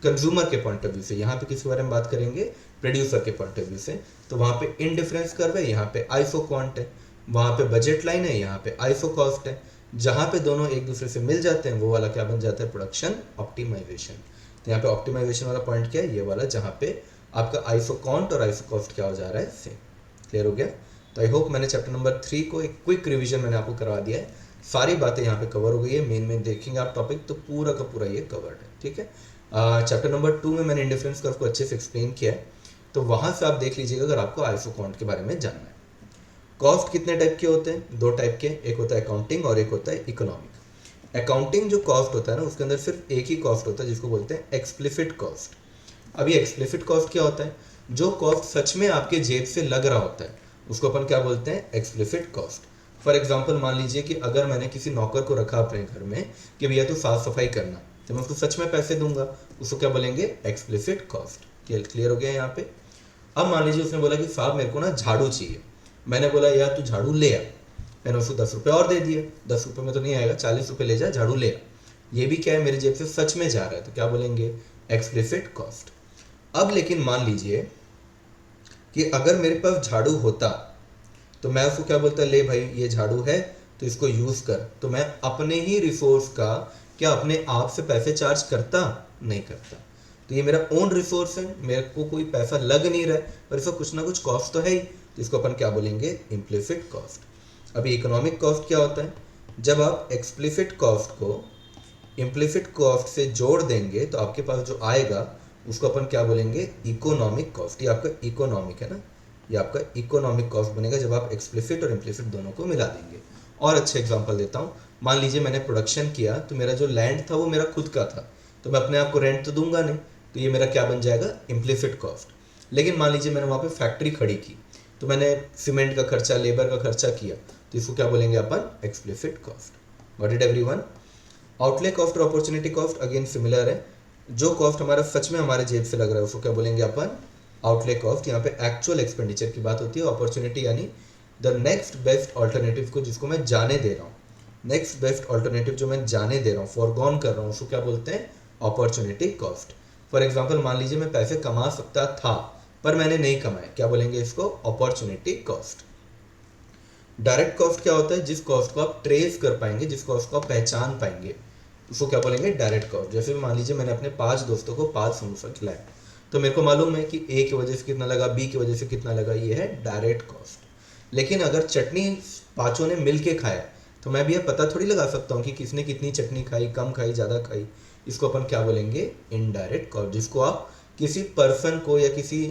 कंज्यूमर के पॉइंट ऑफ व्यू से। यहाँ पे किसके बारे में बात करेंगे? प्रोड्यूसर के पॉइंट ऑफ व्यू से। तो वहाँ पे इनडिफरेंस कर्व है, यहाँ पे आईफो क्वांट है, वहाँ पे बजट लाइन है, यहाँ पे आईफो कॉस्ट है। जहाँ पे दोनों एक दूसरे से मिल जाते हैं वो वाला क्या बन जाता है? Production optimisation. तो यहाँ पे ऑप्टिमाइजेशन वाला पॉइंट क्या है? ये वाला, जहाँ पे आपका आईफो कॉन्ट और आईफो कॉस्ट क्या हो जा रहा है? सेम। क्लियर हो गया? तो आई होप मैंने चैप्टर नंबर 3 को एक क्विक रिवीजन मैंने आपको करवा दिया है। सारी बातें यहाँ पे कवर हो गई है। मेन देखेंगे आप टॉपिक तो पूरा का पूरा ये कवर्ड है। ठीक है, चैप्टर नंबर 2 में मैंने इंडिफरेंस कर्व को अच्छे से एक्सप्लेन किया है, तो वहाँ से आप देख लीजिएगा अगर आपको आईफो कॉन्ट के बारे में जानना है। कॉस्ट कितने टाइप के होते हैं? 2 टाइप के, एक होता है अकाउंटिंग और एक होता है इकोनॉमिक। अकाउंटिंग जो कॉस्ट होता है ना, उसके अंदर सिर्फ एक ही कॉस्ट होता है जिसको बोलते हैं एक्सप्लिसिट कॉस्ट। अब ये एक्सप्लिसिट कॉस्ट क्या होता है? जो कॉस्ट सच में आपके जेब से लग रहा होता है उसको अपन क्या बोलते हैं? Explicit cost. फॉर एग्जाम्पल मान लीजिए कि अगर मैंने किसी नौकर को रखा अपने घर में कि भैया तू साफ सफाई करना, तो मैं उसको सच में पैसे दूंगा, उसको क्या बोलेंगे? Explicit cost. क्लियर हो गया यहाँ पे? अब मान लीजिए उसने बोला कि साहब मेरे को ना झाड़ू चाहिए, मैंने बोला यार तू झाड़ू ले आ, मैंने उसको 10 रुपये और दे दिए। 10 रुपये में तो नहीं आएगा, 40 रुपये ले जा, झाड़ू ले आ। ये भी क्या है? मेरे जेब से सच में जा रहा है, तो क्या बोलेंगे? Explicit cost. अब लेकिन मान लीजिए कि अगर मेरे पास झाड़ू होता तो मैं उसको क्या बोलता? ले भाई ये झाड़ू है तो इसको यूज कर। तो मैं अपने ही रिसोर्स का क्या अपने आप से पैसे चार्ज करता? नहीं करता। तो ये मेरा ओन रिसोर्स है, मेरे को कोई पैसा लग नहीं रहा है पर इसका कुछ ना कुछ कॉस्ट तो है ही, तो इसको अपन क्या बोलेंगे? Implicit cost. अभी इकोनॉमिक कॉस्ट क्या होता है? जब आप एक्सप्लिसिट कॉस्ट को इम्प्लिसिट कॉस्ट से जोड़ देंगे तो आपके पास जो आएगा उसको अपन क्या बोलेंगे? Economic cost. ये आपका इकोनॉमिक है ना, ये आपका इकोनॉमिक कॉस्ट बनेगा जब आप एक्सप्लिसिट और इम्प्लिसिट दोनों को मिला देंगे। और अच्छे एग्जांपल देता हूँ। मान लीजिए मैंने प्रोडक्शन किया तो मेरा जो लैंड था वो मेरा खुद का था, तो मैं अपने आप को रेंट तो दूंगा नहीं, तो ये मेरा क्या बन जाएगा? Implicit cost. लेकिन मान लीजिए मैंने वहाँ पे फैक्ट्री खड़ी की, तो मैंने सीमेंट का खर्चा, लेबर का खर्चा किया, तो इसको क्या बोलेंगे अपन? Explicit cost. Got it everyone? Outlay cost और अपॉर्चुनिटी कॉस्ट अगेन सिमिलर है। जो कॉस्ट हमारा सच में हमारे जेब से लग रहा है उसको क्या बोलेंगे अपन? Outlay cost. यहाँ पे एक्चुअल एक्सपेंडिचर की बात होती है। अपॉर्चुनिटी यानी द नेक्स्ट बेस्ट ऑल्टरनेटिव को जिसको मैं जाने दे रहा हूँ, नेक्स्ट बेस्ट ऑल्टरनेटिव जो मैं जाने दे रहा हूँ, फॉरगॉन कर रहा हूँ, उसको क्या बोलते हैं? Opportunity cost. फॉर एग्जाम्पल मान लीजिए मैं पैसे कमा सकता था पर मैंने नहीं कमाए, क्या बोलेंगे इसको? Opportunity cost. डायरेक्ट कॉस्ट क्या होता है? जिस कॉस्ट को आप ट्रेस कर पाएंगे, जिस कॉस्ट को आप पहचान पाएंगे, उसको क्या बोलेंगे? Direct cost. जैसे मान लीजिए मैंने अपने 5 दोस्तों को 5 समोसा खिलाया, तो मेरे को मालूम है कि ए की वजह से कितना लगा, बी की वजह से कितना लगा, ये है डायरेक्ट कॉस्ट। लेकिन अगर चटनी 5 ने मिल के खाया तो मैं भी यह पता थोड़ी लगा सकता हूँ कि किसने कितनी चटनी खाई, कम खाई, ज़्यादा खाई। इसको अपन क्या बोलेंगे? Indirect cost. जिसको आप किसी पर्सन को या किसी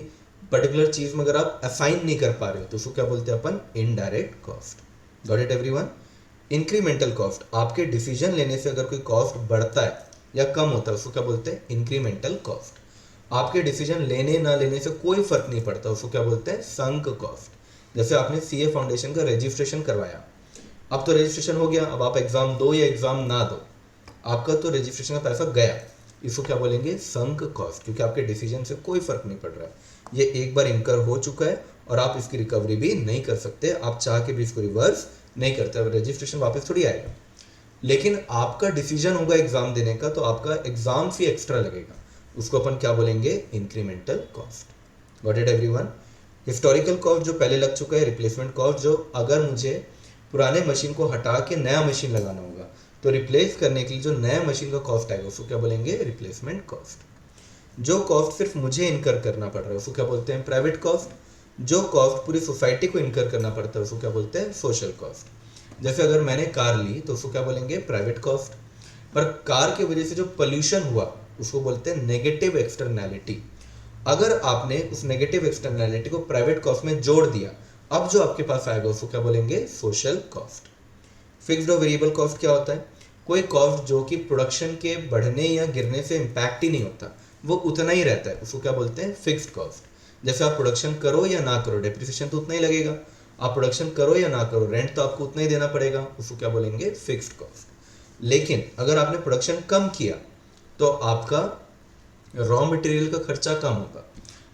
पर्टिकुलर चीज़ में अगर आप असाइन नहीं कर पा रहे हो तो उसको क्या बोलते हैं अपन? Indirect cost. Got it everyone? Incremental cost. आपके डिसीजन लेने से अगर कोई कॉस्ट बढ़ता है या कम होता है उसको क्या बोलते हैं? Incremental cost. आपके डिसीजन लेने ना लेने से कोई फर्क नहीं पड़ता, उसको क्या बोलते हैं? Sunk cost. जैसे आपने सीए फाउंडेशन का रजिस्ट्रेशन करवाया, अब तो रजिस्ट्रेशन हो गया, अब आप एग्जाम दो या एग्जाम ना दो, आपका तो रजिस्ट्रेशन का पैसा गया, इसको क्या बोलेंगे? Sunk cost. क्योंकि आपके डिसीजन से कोई फर्क नहीं पड़ रहा है, ये एक बार इनकर हो चुका है और आप इसकी रिकवरी भी नहीं कर सकते, आप चाह के भी इसको रिवर्स नहीं करते। अब रजिस्ट्रेशन वापस थोड़ी आएगा, लेकिन आपका डिसीजन होगा एग्जाम देने का, तो आपका एग्जाम फी एक्स्ट्रा लगेगा, उसको अपन क्या बोलेंगे? Incremental cost. Got it everyone? Historical cost जो पहले लग चुका है, रिप्लेसमेंट कॉस्ट जो अगर मुझे पुराने मशीन को हटा के नया मशीन लगाना होगा तो रिप्लेस करने के लिए जो नया मशीन का कॉस्ट आएगा उसको क्या बोलेंगे? Replacement cost. जो कॉस्ट सिर्फ मुझे इनकर करना पड़ रहा है उसको क्या बोलते हैं? Private cost. जो कॉस्ट पूरी सोसाइटी को इनकर करना पड़ता है उसको क्या बोलते हैं? Social cost. जैसे अगर मैंने कार ली तो उसको क्या बोलेंगे? Private cost. पर कार की वजह से जो पोल्यूशन हुआ उसको बोलते हैं नेगेटिव एक्सटर्नैलिटी। अगर आपने उस नेगेटिव एक्सटर्नैलिटी को प्राइवेट कॉस्ट में जोड़ दिया, अब जो आपके पास आएगा उसको क्या बोलेंगे, सोशल कॉस्ट। फिक्स्ड और वेरिएबल कॉस्ट क्या होता है, कोई कॉस्ट जो कि प्रोडक्शन के बढ़ने या गिरने से इम्पैक्ट ही नहीं होता, वो उतना ही रहता है, उसको क्या बोलते हैं, फिक्स्ड कॉस्ट। जैसे आप प्रोडक्शन करो या ना करो, डेप्रिसिएशन तो उतना ही लगेगा, आप प्रोडक्शन करो या ना करो, रेंट तो आपको उतना ही देना पड़ेगा, उसको क्या बोलेंगे, फिक्स्ड कॉस्ट। लेकिन अगर आपने प्रोडक्शन कम किया तो आपका रॉ मटेरियल का खर्चा कम होगा,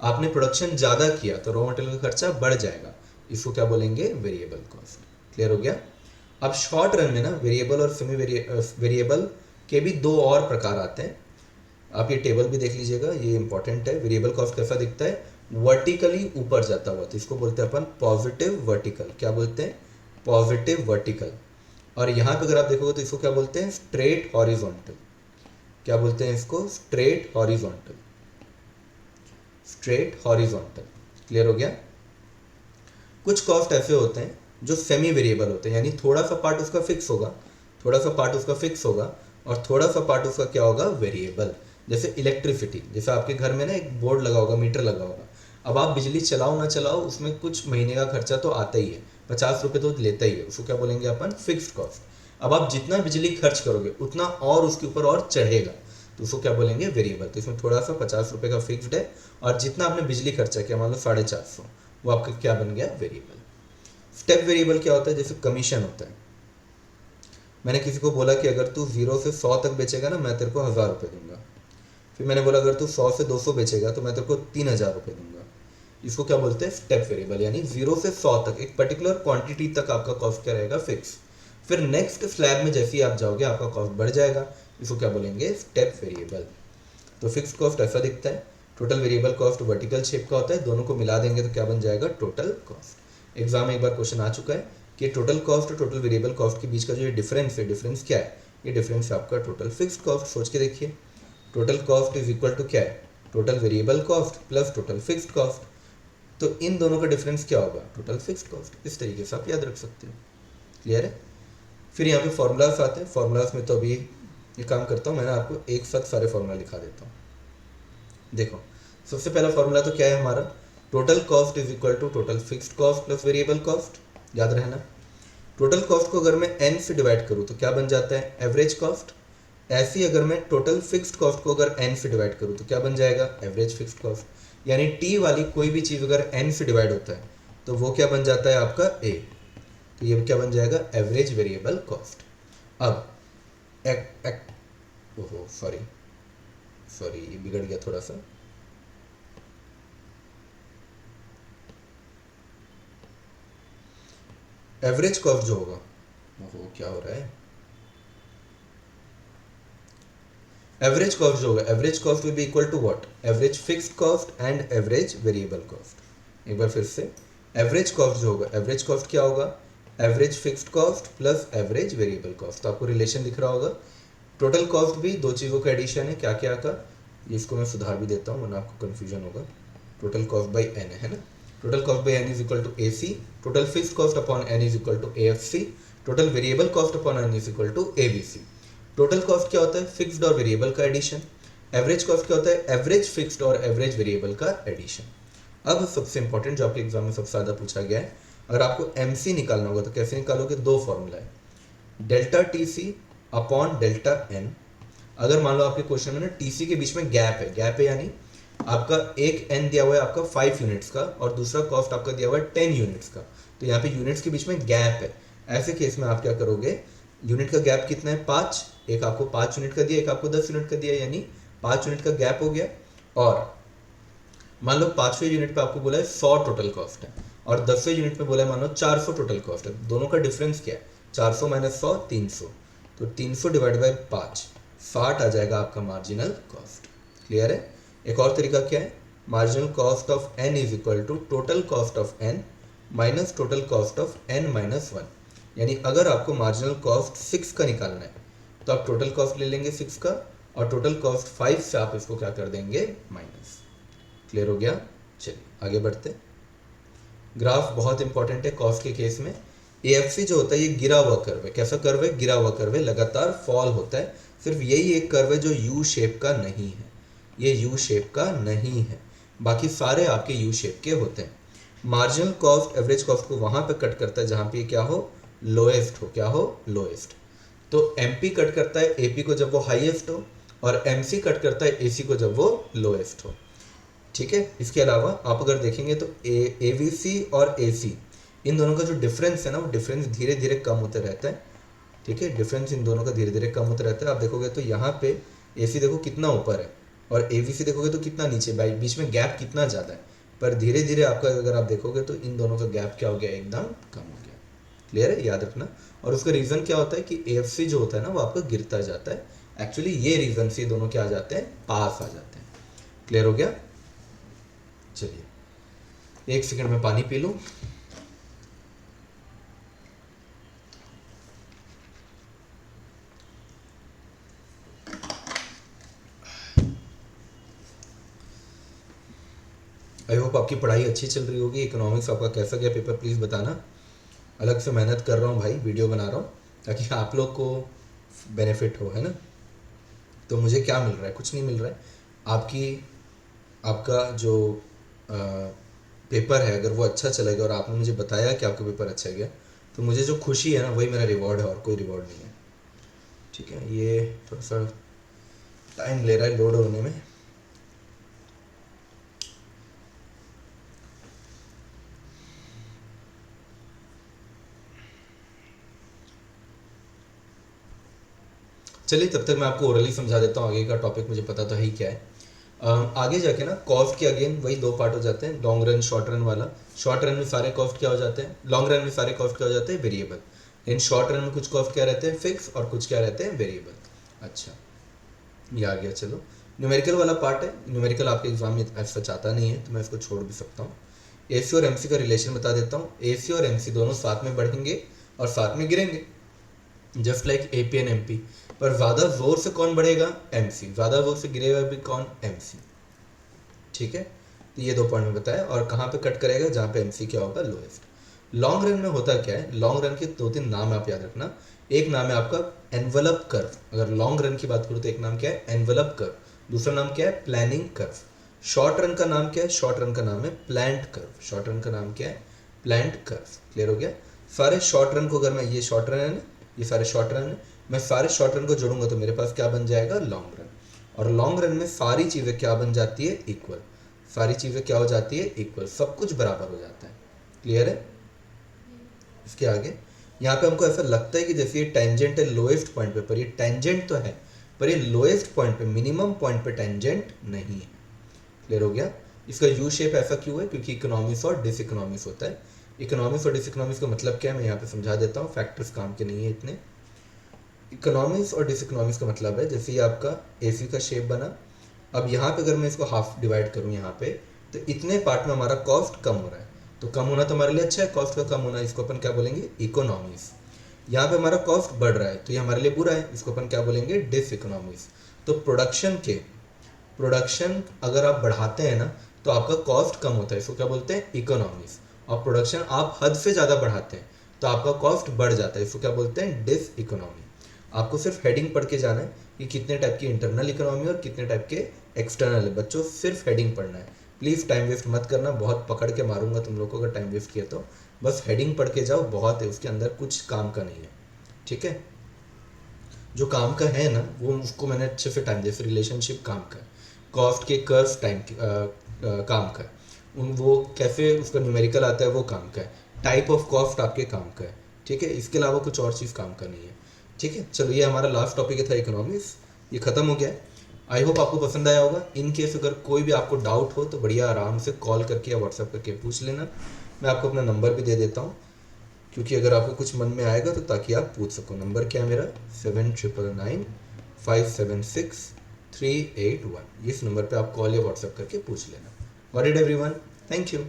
आपने प्रोडक्शन ज़्यादा किया तो रॉ मटेरियल का खर्चा बढ़ जाएगा, इसको क्या बोलेंगे, वेरिएबल कॉस्ट। क्लियर हो गया। अब शॉर्ट रन में ना वेरिएबल और सेमी वेरिएबल के भी दो और प्रकार आते हैं, आप ये टेबल भी देख लीजिएगा, ये इंपॉर्टेंट है। वेरिएबल कॉस्ट कैसा दिखता है, वर्टिकली ऊपर जाता हुआ, तो इसको बोलते हैं अपन पॉजिटिव वर्टिकल। क्या बोलते हैं, पॉजिटिव वर्टिकल। और यहाँ पे अगर आप देखोगे तो इसको क्या बोलते हैं, स्ट्रेट हॉरिजॉन्टल। क्या बोलते हैं इसको, straight horizontal, straight horizontal. Clear हो गया। कुछ कॉस्ट ऐसे होते हैं जो सेमी वेरिएबल होते हैं, यानी थोड़ा सा पार्ट उसका फिक्स होगा, थोड़ा सा पार्ट उसका फिक्स होगा और थोड़ा सा पार्ट उसका क्या होगा, वेरिएबल। जैसे इलेक्ट्रिसिटी, जैसे आपके घर में ना एक बोर्ड लगा होगा, मीटर लगा होगा, अब आप बिजली चलाओ ना चलाओ उसमें कुछ महीने का खर्चा तो आता ही है, 50 रुपये तो लेता ही है, उसको क्या बोलेंगे अपन, फिक्स्ड कॉस्ट। अब आप जितना बिजली खर्च करोगे उतना और उसके ऊपर और चढ़ेगा, तो उसको क्या बोलेंगे, वेरिएबल। तो इसमें थोड़ा सा 50 रुपये का फिक्स्ड है और जितना आपने बिजली खर्चा किया, मान लो 450, वो आपका क्या बन गया, वेरिएबल। स्टेप वेरिएबल क्या होता है, जैसे कमीशन होता है, मैंने किसी को बोला कि अगर तू 0 से 100 तक बेचेगा ना मैं तेरे को 1000 रुपये दूंगा, फिर मैंने बोला अगर तू 100 से 200 बेचेगा तो मैं तेरे को 3000 रुपये दूंगा, इसको क्या बोलते हैं, स्टेप वेरिएबल। यानी 0 से 100 तक एक पर्टिकुलर क्वांटिटी तक आपका कॉस्ट क्या रहेगा, फिक्स, फिर नेक्स्ट स्लैब में जैसे ही आप जाओगे आपका कॉस्ट बढ़ जाएगा, इसको क्या बोलेंगे, स्टेप वेरिएबल। तो फिक्स्ड कॉस्ट ऐसा दिखता है, total variable cost vertical shape का होता है, दोनों को मिला देंगे तो क्या बन जाएगा, टोटल कॉस्ट। एग्जाम में एक बार क्वेश्चन आ चुका है कि टोटल कॉस्ट और टोटल वेरिएबल कॉस्ट के बीच का जो ये डिफरेंस है, डिफरेंस क्या है, ये डिफरेंस है आपका टोटल फिक्स्ड कॉस्ट। सोच के देखिए, total cost is equal to क्या है, total variable cost plus total fixed cost, तो इन दोनों का डिफरेंस क्या होगा, टोटल फिक्स्ड कॉस्ट। इस तरीके से आप याद रख सकते हो। क्लियर है। फिर यहाँ पे फॉर्मूलाज आते हैं, फॉर्मूलाज में तो अभी ये काम करता हूँ, मैंने आपको एक साथ सारे फॉर्मूला लिखा देता हूँ। देखो सबसे पहला फॉर्मूला तो क्या है हमारा, total cost is equal to total fixed cost plus variable cost. याद रहना, टोटल कॉस्ट को अगर मैं n से डिवाइड करूँ तो क्या बन जाता है, एवरेज कॉस्ट। ऐसे ही अगर मैं टोटल फिक्स्ड कॉस्ट को अगर n से डिवाइड करूँ तो क्या बन जाएगा, एवरेज फिक्स्ड कॉस्ट। यानी t वाली कोई भी चीज़ अगर n से डिवाइड होता है तो वो क्या बन जाता है आपका a, तो ये क्या बन जाएगा, एवरेज वेरिएबल कॉस्ट। अब ओहो सॉरी ये बिगड़ गया थोड़ा सा, एवरेज कॉस्ट जो होगा, ओहो क्या हो रहा है, एवरेज कॉस्ट जो होगा, average cost will be equal to what, average fixed cost and average variable cost. एक बार फिर से, एवरेज कॉस्ट जो होगा, एवरेज कॉस्ट क्या होगा, average fixed cost plus average variable cost. तो आपको रिलेशन दिख रहा होगा, टोटल कॉस्ट भी दो चीज़ों का एडिशन है, क्या क्या का, इसको मैं सुधार भी देता हूँ वरना आपको कन्फ्यूजन होगा। टोटल कॉस्ट बाई एन है ना, total cost by N is equal to A C, total fixed cost upon N is equal to A F C, total variable cost upon N is equal to A B C. Total cost क्या होता है, फिक्स्ड और वेरिएबल का एडिशन। एवरेज कॉस्ट क्या होता है, एवरेज फिक्स्ड और एवरेज वेरिएबल का एडिशन। अब सबसे इंपॉर्टेंट जो आपके एग्जाम में सबसे ज़्यादा पूछा गया है, अगर आपको एमसी निकालना होगा तो कैसे निकालोगे, दो फॉर्मूला है, delta T C upon delta N. अगर मान लो आपके क्वेश्चन में ना टी सी के बीच में गैप है यानी आपका एक एन दिया हुआ है आपका 5 यूनिट्स का और दूसरा कॉस्ट आपका दिया हुआ है 10 यूनिट्स का, तो यहाँ पे यूनिट्स के बीच में गैप है। ऐसे केस में आप क्या करोगे, यूनिट का गैप कितना है, 5, एक आपको 5 यूनिट का दिया, एक आपको 10 यूनिट का दिया, यानी 5 यूनिट का गैप हो गया। और मान लो 5वें यूनिट पे आपको बोला है 100 टोटल कॉस्ट है और 10वें यूनिट पे बोला है मान लो 400 टोटल कॉस्ट है, दोनों का डिफरेंस क्या है, 400 माइनस 100 300, तो 300 डिवाइड बाई 5 60 आ जाएगा आपका मार्जिनल कॉस्ट। क्लियर है। एक और तरीका क्या है, marginal cost of n is equal to total cost of n minus total cost of n minus 1। यानी अगर आपको मार्जिनल कॉस्ट 6 का निकालना है तो आप टोटल कॉस्ट ले लेंगे 6 का और टोटल कॉस्ट 5 से आप इसको क्या कर देंगे, माइनस। क्लियर हो गया। चलिए आगे बढ़ते। ग्राफ बहुत इंपॉर्टेंट है कॉस्ट के केस में। एएफसी जो होता है ये गिरा हुआ कर्व है, कैसा कर्व है, गिरा हुआ कर्व है, लगातार फॉल होता है। सिर्फ यही एक कर्व है जो यू शेप का नहीं है, ये यू शेप का नहीं है, बाकी सारे आपके यू शेप के होते हैं। मार्जिनल कॉस्ट एवरेज कॉस्ट को वहाँ पे कट करता है जहाँ पे क्या हो, लोएस्ट हो, क्या हो, लोएस्ट। तो एमपी कट करता है एपी को जब वो हाईएस्ट हो, और एमसी कट करता है एसी को जब वो लोएस्ट हो। ठीक है, इसके अलावा आप अगर देखेंगे तो एवीसी और एसी, इन दोनों का जो डिफरेंस है ना, वो डिफरेंस धीरे धीरे कम होते रहता है। ठीक है, डिफरेंस इन दोनों का धीरे धीरे कम होता रहता है। आप देखोगे तो यहाँ पे एसी देखो कितना ऊपर है, और एवीसी देखोगे तो कितना नीचे, बीच में गैप कितना ज़्यादा है, पर धीरे धीरे आपका अगर आप देखोगे तो इन दोनों का गैप क्या हो गया, एकदम कम हो गया। क्लियर है, याद रखना। और उसका रीज़न क्या होता है कि एएफसी जो होता है ना, वो आपका गिरता जाता है। एक्चुअली ये रीज़न से दोनों क्या आ जाते हैं, पास आ जाते हैं। क्लियर हो गया। चलिए 1 सेकंड में पानी पी लूँ। आई होप आपकी पढ़ाई अच्छी चल रही होगी। इकोनॉमिक्स आपका कैसा गया पेपर, प्लीज़ बताना। अलग से मेहनत कर रहा हूँ भाई, वीडियो बना रहा हूँ ताकि आप लोग को बेनिफिट हो, है ना। तो मुझे क्या मिल रहा है, कुछ नहीं मिल रहा है। आपका जो पेपर है, अगर वो अच्छा चलेगा और आपने मुझे बताया कि आपका पेपर अच्छा गया, तो मुझे जो खुशी है ना, वही मेरा रिवॉर्ड है, और कोई रिवॉर्ड नहीं है। ठीक है, ये थोड़ा सा टाइम ले रहा है लोड होने में। चलिए तब तक मैं आपको ओरली समझा देता हूँ। आगे का टॉपिक मुझे पता तो है ही क्या है। आगे जाके ना कॉस्ट के अगेन वही 2 पार्ट हो जाते हैं, लॉन्ग रन, शॉर्ट रन वाला। शॉर्ट रन में सारे कॉस्ट क्या हो जाते हैं, लॉन्ग रन में सारे कॉस्ट क्या हो जाते हैं, वेरिएबल। इन शॉर्ट रन में कुछ कॉस्ट क्या रहते हैं, फिक्स, और कुछ क्या रहते हैं, वेरिएबल। अच्छा, ये आ गया। चलो न्यूमेरिकल वाला पार्ट है। न्यूमेरिकल आपके एग्जाम में ऐसा चाहता नहीं है, तो मैं इसको छोड़ भी सकता हूँ। एसी और एमसी का रिलेशन बता देता हूँ। एसी और एमसी दोनों साथ में बढ़ेंगे और साथ में गिरेंगे, just like AP and MP. पर ज़्यादा जोर से कौन बढ़ेगा, एमसी। ज़्यादा जोर से गिरेगा भी कौन, एमसी। ठीक है, तो ये 2 पॉइंट में बताया। और कहाँ पे कट करेगा, जहाँ पे एमसी क्या होगा, लोएस्ट। लॉन्ग रन में होता क्या है, लॉन्ग रन के 2-3 नाम आप याद रखना। एक नाम है आपका एनवलप कर्व। अगर लॉन्ग रन की बात करूँ तो एक नाम क्या है, एनवलप कर्व। दूसरा नाम क्या है, प्लानिंग कर्व। शॉर्ट रन का नाम क्या है, शॉर्ट रन का नाम है प्लांट कर्व। शॉर्ट रन का नाम क्या है, प्लांट कर्व। क्लियर हो गया। सारे शॉर्ट रन को, अगर मैं, ये शॉर्ट रन है ना, ये सारे शॉर्ट रन है, मैं सारे शॉर्ट रन को जोड़ूंगा तो मेरे पास क्या बन जाएगा, लॉन्ग रन। और लॉन्ग रन में सारी चीज़ें क्या बन जाती है, इक्वल। सारी चीज़ें क्या हो जाती है, इक्वल, सब कुछ बराबर हो जाता है। क्लियर है। इसके आगे यहाँ पे हमको ऐसा लगता है कि जैसे ये टेंजेंट है लोएस्ट पॉइंट पे, पर ये टेंजेंट तो है, पर ये लोएस्ट पॉइंट पे, मिनिमम पॉइंट पे टेंजेंट नहीं है। क्लियर हो गया। इसका यू शेप ऐसा क्यों है, क्योंकि इकोनॉमिक्स और डिसइकोनॉमिक्स होता है। इकोनॉमिक्स और डिसइकोनॉमिक्स का मतलब क्या है, मैं यहाँ पे समझा देता हूँ, फैक्टर्स काम के नहीं है इतने। इकोनॉमिक्स और डिसइकोनॉमिक्स का मतलब है, जैसे ये आपका एसी का शेप बना, अब यहाँ पे अगर मैं इसको हाफ डिवाइड करूँ यहाँ पे, तो इतने पार्ट में हमारा कॉस्ट कम हो रहा है। तो कम होना तो हमारे लिए अच्छा है, कॉस्ट का कम होना, इसको अपन क्या बोलेंगे, इकोनॉमिक्स। यहाँ पे हमारा कॉस्ट बढ़ रहा है तो ये हमारे लिए बुरा है, इसको अपन क्या बोलेंगे, डिसइकोनॉमिक्स। तो प्रोडक्शन अगर आप बढ़ाते हैं ना, तो आपका कॉस्ट कम होता है, इसको क्या बोलते हैं, इकोनॉमिक्स। और प्रोडक्शन आप हद से ज़्यादा बढ़ाते हैं तो आपका कॉस्ट बढ़ जाता है, इसको क्या बोलते हैं, डिसइकोनॉमी। आपको सिर्फ हेडिंग पढ़ के जाना है कि कितने टाइप की इंटरनल इकोनॉमी और कितने टाइप के एक्सटर्नल है। बच्चों सिर्फ हेडिंग पढ़ना है, प्लीज़ टाइम वेस्ट मत करना, बहुत पकड़ के मारूंगा तुम लोग को अगर टाइम वेस्ट किया तो। बस हेडिंग पढ़ के जाओ, बहुत है, उसके अंदर कुछ काम का नहीं है। ठीक है, जो काम का है ना, वो उसको मैंने अच्छे से टाइम, जैसे रिलेशनशिप काम का है, कॉस्ट के कर्व टाइम काम का है, उन वो कैसे उसका न्यूमेरिकल आता है वो काम का है, टाइप ऑफ कॉस्ट आपके काम का है। ठीक है, इसके अलावा कुछ और चीज़ काम का नहीं है। ठीक है, चलो ये हमारा लास्ट टॉपिक था इकोनॉमिक्स, ये ख़त्म हो गया है। आई होप आपको पसंद आया होगा। इन केस अगर कोई भी आपको डाउट हो तो बढ़िया आराम से कॉल करके या व्हाट्सएप करके पूछ लेना। मैं आपको अपना नंबर भी दे देता हूँ, क्योंकि अगर आपको कुछ मन में आएगा तो ताकि आप पूछ सको। नंबर क्या है मेरा, 7999576381। इस नंबर पे आप कॉल या व्हाट्सएप करके पूछ लेना। Got it everyone, thank you.